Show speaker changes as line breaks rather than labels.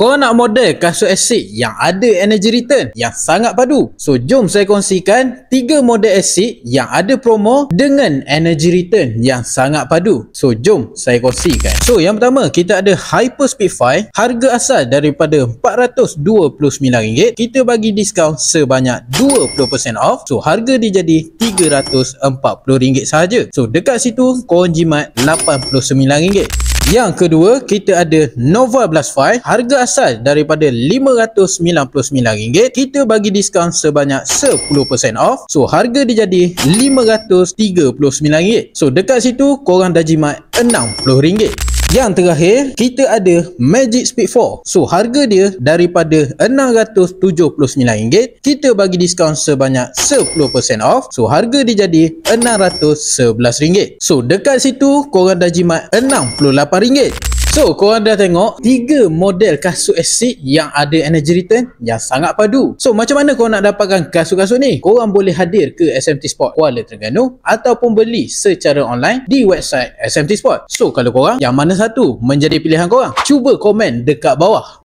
Korang nak model kasut asid yang ada energy return yang sangat padu? So jom saya kongsikan 3 model asid yang ada promo dengan energy return yang sangat padu. So jom saya kongsikan. So yang pertama, kita ada Hyper Speedfire. Harga asal daripada RM429, kita bagi diskaun sebanyak 20% off. So harga dia jadi RM340 sahaja. So dekat situ korang jimat RM89. Yang kedua, kita ada Nova Blast 5. Harga asal daripada RM599, kita bagi diskaun sebanyak 10% off. So harga dia jadi RM539. So dekat situ korang dah jimat RM60. Yang terakhir, kita ada Magic Speed 4. So harga dia daripada RM679, kita bagi diskaun sebanyak 10% off. So harga dia jadi RM611. So dekat situ korang dah jimat RM68. So korang dah tengok 3 model kasut asid yang ada energy return yang sangat padu. So macam mana korang nak dapatkan kasut-kasut ni? Korang boleh hadir ke SMT Sport Kuala Terengganu ataupun beli secara online di website SMT Sport. So kalau korang, yang mana satu menjadi pilihan korang? Cuba komen dekat bawah.